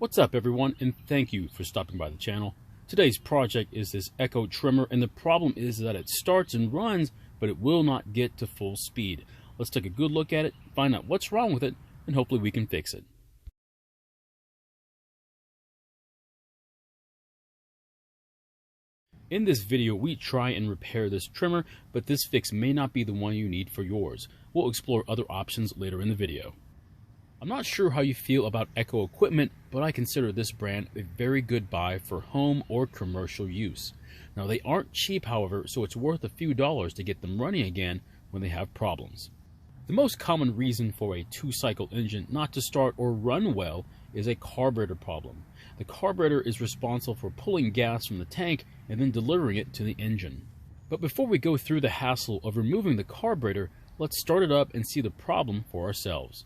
What's up everyone, and thank you for stopping by the channel. Today's project is this Echo trimmer, and the problem is that it starts and runs, but it will not get to full speed. Let's take a good look at it, find out what's wrong with it, and hopefully we can fix it. In this video, we try and repair this trimmer, but this fix may not be the one you need for yours. We'll explore other options later in the video. I'm not sure how you feel about Echo equipment, but I consider this brand a very good buy for home or commercial use. Now they aren't cheap, however, so it's worth a few dollars to get them running again when they have problems. The most common reason for a two-cycle engine not to start or run well is a carburetor problem. The carburetor is responsible for pulling gas from the tank and then delivering it to the engine. But before we go through the hassle of removing the carburetor, let's start it up and see the problem for ourselves.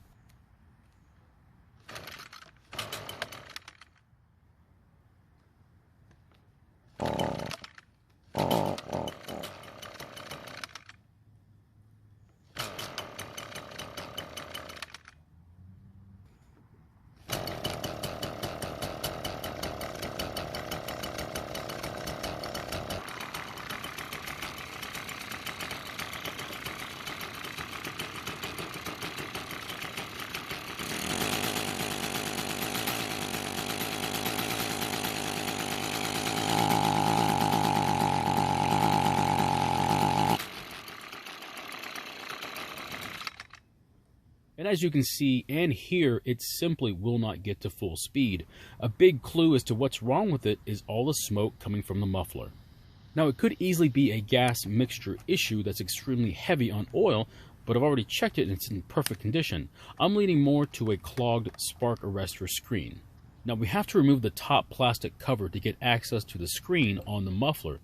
And as you can see and hear, it simply will not get to full speed. A big clue as to what's wrong with it is all the smoke coming from the muffler. Now it could easily be a gas mixture issue that's extremely heavy on oil, but I've already checked it and it's in perfect condition. I'm leaning more to a clogged spark arrestor screen. Now we have to remove the top plastic cover to get access to the screen on the muffler,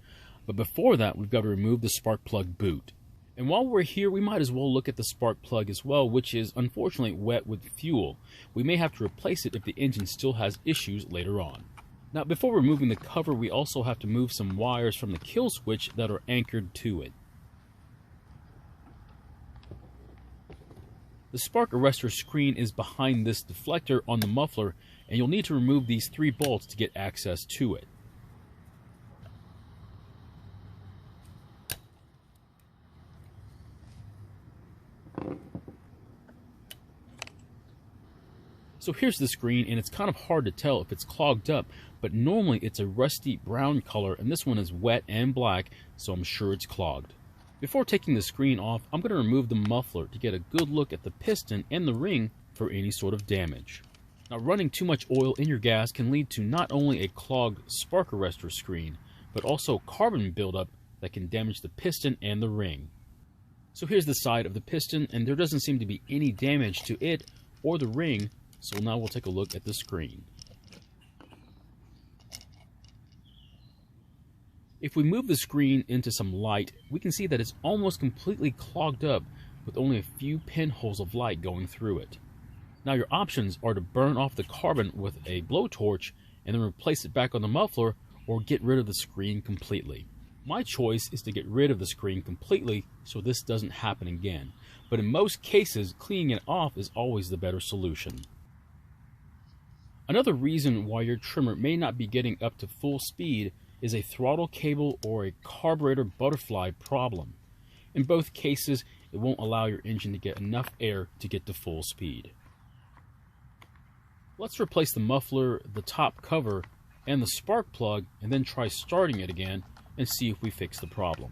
but before that we've got to remove the spark plug boot. And while we're here, we might as well look at the spark plug as well, which is unfortunately wet with fuel. We may have to replace it if the engine still has issues later on. Now, before removing the cover, we also have to move some wires from the kill switch that are anchored to it. The spark arrestor screen is behind this deflector on the muffler, and you'll need to remove these 3 bolts to get access to it. So here's the screen, and it's kind of hard to tell if it's clogged up, but normally it's a rusty brown color, and this one is wet and black, so I'm sure it's clogged. Before taking the screen off, I'm going to remove the muffler to get a good look at the piston and the ring for any sort of damage. Now, running too much oil in your gas can lead to not only a clogged spark arrestor screen, but also carbon buildup that can damage the piston and the ring. So here's the side of the piston, and there doesn't seem to be any damage to it or the ring. So now we'll take a look at the screen. If we move the screen into some light, we can see that it's almost completely clogged up with only a few pinholes of light going through it. Now your options are to burn off the carbon with a blowtorch and then replace it back on the muffler, or get rid of the screen completely. My choice is to get rid of the screen completely so this doesn't happen again, but in most cases cleaning it off is always the better solution. Another reason why your trimmer may not be getting up to full speed is a throttle cable or a carburetor butterfly problem. In both cases, it won't allow your engine to get enough air to get to full speed. Let's replace the muffler, the top cover, and the spark plug, and then try starting it again and see if we fix the problem.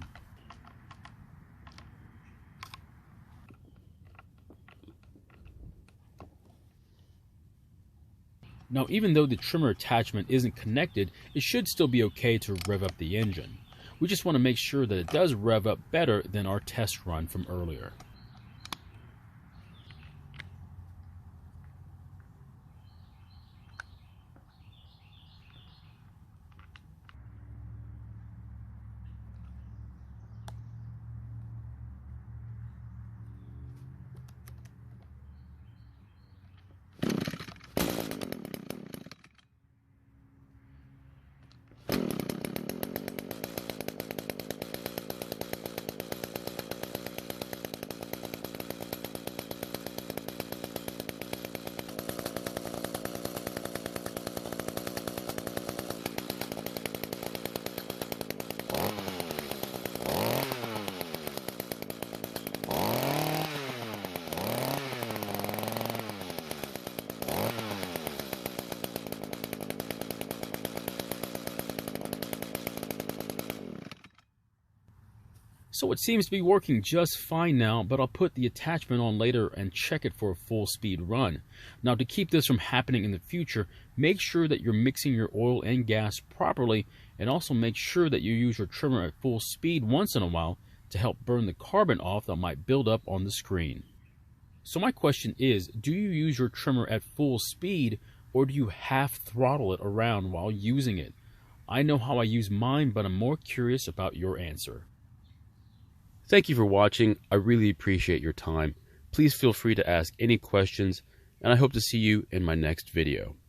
Now, even though the trimmer attachment isn't connected, it should still be okay to rev up the engine. We just want to make sure that it does rev up better than our test run from earlier. So it seems to be working just fine now, but I'll put the attachment on later and check it for a full speed run. Now, to keep this from happening in the future, make sure that you're mixing your oil and gas properly, and also make sure that you use your trimmer at full speed once in a while to help burn the carbon off that might build up on the screen. So my question is, do you use your trimmer at full speed, or do you half throttle it around while using it? I know how I use mine, but I'm more curious about your answer. Thank you for watching. I really appreciate your time. Please feel free to ask any questions, and I hope to see you in my next video.